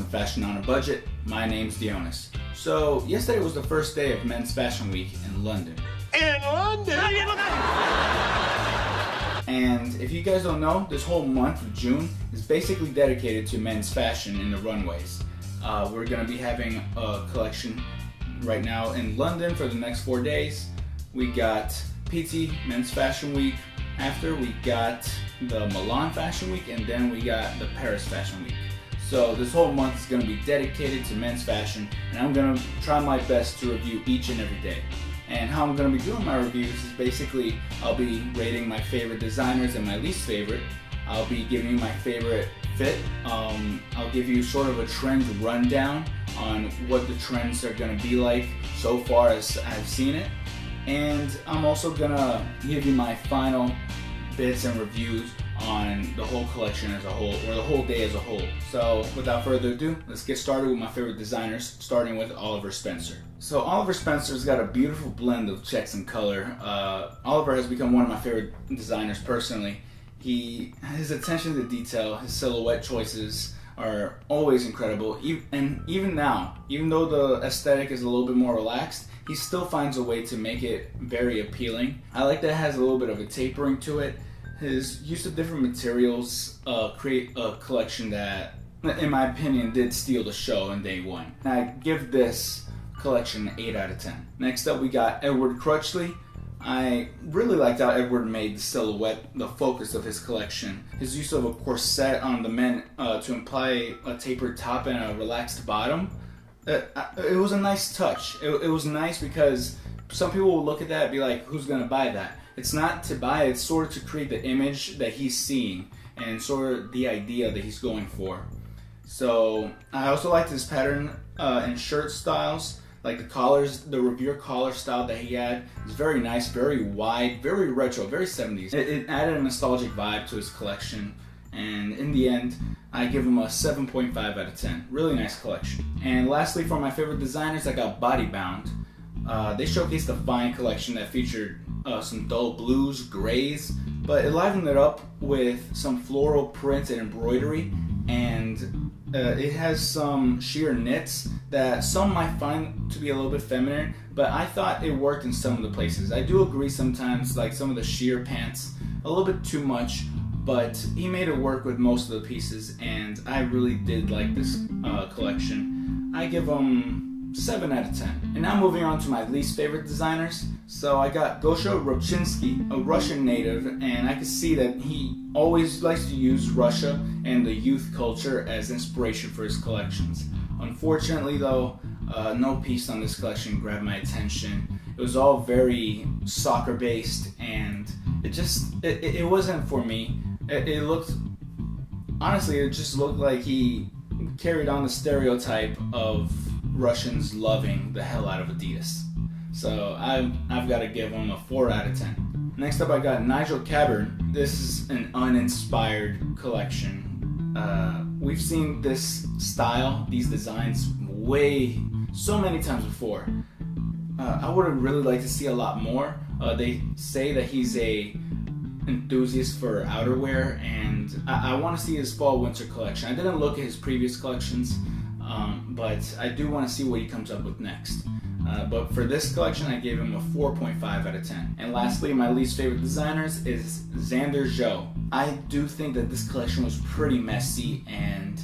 welcome to Fashion on a Budget. My name's Dionis. So, yesterday was the first day of Men's Fashion Week in London. In London? And if you guys don't know, this whole month of June is basically dedicated to men's fashion in the runways. We're going to be having a collection right now in London for the next 4 days. We got PT Men's Fashion Week. After we got the Milan Fashion Week, and then we got the Paris Fashion Week. So this whole month is going to be dedicated to men's fashion, and I'm going to try my best to review each and every day. And how I'm going to be doing my reviews is basically I'll be rating my favorite designers and my least favorite. I'll be giving you my favorite fit. I'll give you sort of a trend rundown on what the trends are going to be like so far as I've seen it. And I'm also going to give you my final bits and reviews on the whole collection as a whole, or the whole day as a whole. So without further ado, let's get started with my favorite designers, starting with Oliver Spencer. So Oliver Spencer's got a beautiful blend of checks and color. Oliver has become one of my favorite designers personally. His attention to detail, his silhouette choices are always incredible. And even now, even though the aesthetic is a little bit more relaxed, he still finds a way to make it very appealing. I like that it has a little bit of a tapering to it. His use of different materials create a collection that, in my opinion, did steal the show on day one. And I give this collection an 8 out of 10. Next up, we got Edouard Crutchley. I really liked how Edouard made the silhouette the focus of his collection. His use of a corset on the men to imply a tapered top and a relaxed bottom. It was a nice touch. It was nice because some people will look at that and be like, who's going to buy that? It's not to buy, it's sort of to create the image that he's seeing and sort of the idea that he's going for. So I also liked his pattern and shirt styles, like the collars, the Revere collar style that he had. It's very nice, very wide, very retro, very 70s. It added a nostalgic vibe to his collection. And in the end, I give him a 7.5 out of 10. Really nice collection. And lastly, for my favorite designers, I got Bodybound. They showcased a fine collection that featured some dull blues, grays, but it livened it up with some floral prints and embroidery, and it has some sheer knits that some might find to be a little bit feminine, but I thought it worked in some of the places. I do agree sometimes, like some of the sheer pants, a little bit too much, but he made it work with most of the pieces, and I really did like this collection. I give him 7 out of 10. And now moving on to my least favorite designers. So I got Gosha Robchinsky, a Russian native, and I can see that he always likes to use Russia and the youth culture as inspiration for his collections. Unfortunately though, no piece on this collection grabbed my attention. It was all very soccer based, and it wasn't for me. It just looked like he carried on the stereotype of Russians loving the hell out of Adidas. So I've got to give him a 4 out of 10. Next up, I got Nigel Cavern. This is an uninspired collection. We've seen this style, these designs, so many times before. I would have really liked to see a lot more. They say that he's a enthusiast for outerwear, and I want to see his fall-winter collection. I didn't look at his previous collections, but I do want to see what he comes up with next. But for this collection, I gave him a 4.5 out of 10. And lastly, my least favorite designers is Zander Joe. I do think that this collection was pretty messy, and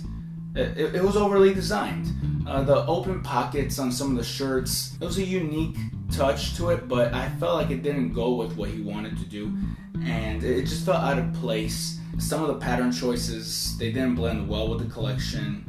it was overly designed. The open pockets on some of the shirts, it was a unique touch to it, but I felt like it didn't go with what he wanted to do, and it just felt out of place. Some of the pattern choices, they didn't blend well with the collection.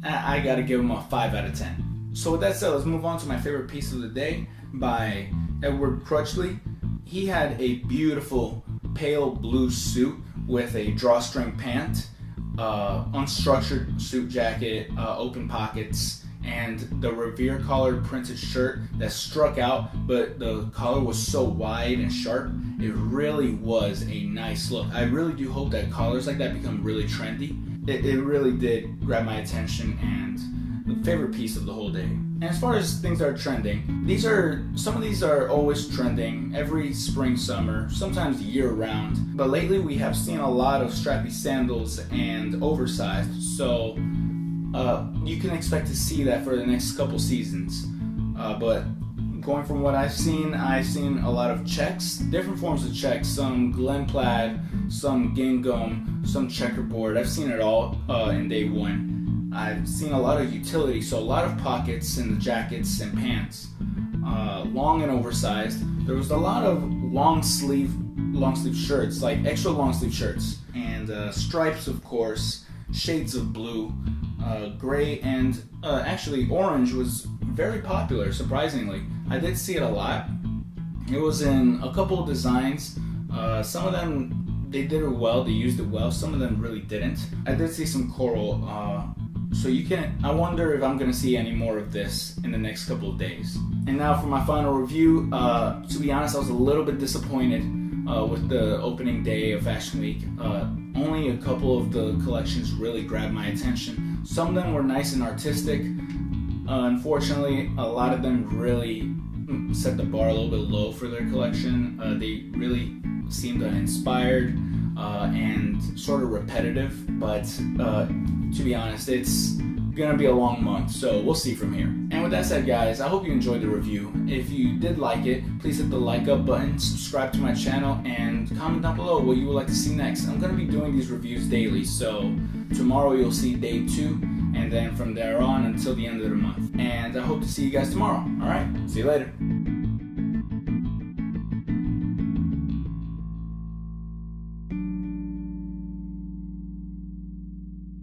I gotta give him a 5 out of 10. So with that said, let's move on to my favorite piece of the day by Edouard Crutchley. He had a beautiful pale blue suit with a drawstring pant, unstructured suit jacket, open pockets, and the Revere collar printed shirt that struck out, but the collar was so wide and sharp. It really was a nice look. I really do hope that collars like that become really trendy. It really did grab my attention and the favorite piece of the whole day. And as far as things that are trending, some of these are always trending every spring, summer, sometimes year round. But lately we have seen a lot of strappy sandals and oversized. So you can expect to see that for the next couple seasons. But going from what I've seen a lot of checks, different forms of checks, some Glen Plaid, some gingham, some checkerboard. I've seen it all in day one. I've seen a lot of utility, so a lot of pockets in the jackets and pants, long and oversized. There was a lot of long sleeve shirts, like extra long sleeve shirts, and stripes, of course, shades of blue, gray, and actually orange was very popular, surprisingly. I did see it a lot. It was in a couple of designs. Some of them, they did it well, they used it well. Some of them really didn't. I did see some coral, so I wonder if I'm gonna see any more of this in the next couple of days. And now for my final review. To be honest, I was a little bit disappointed with the opening day of Fashion Week. Only a couple of the collections really grabbed my attention. Some of them were nice and artistic. Unfortunately, a lot of them really set the bar a little bit low for their collection. They really seemed uninspired and sort of repetitive, but to be honest, it's gonna be a long month, so we'll see from here. And with that said, guys, I hope you enjoyed the review. If you did like it, please hit the like up button, subscribe to my channel, and comment down below what you would like to see next. I'm gonna be doing these reviews daily, so tomorrow you'll see day 2, and then from there on until the end of the month. And I hope to see you guys tomorrow. All right, see you later.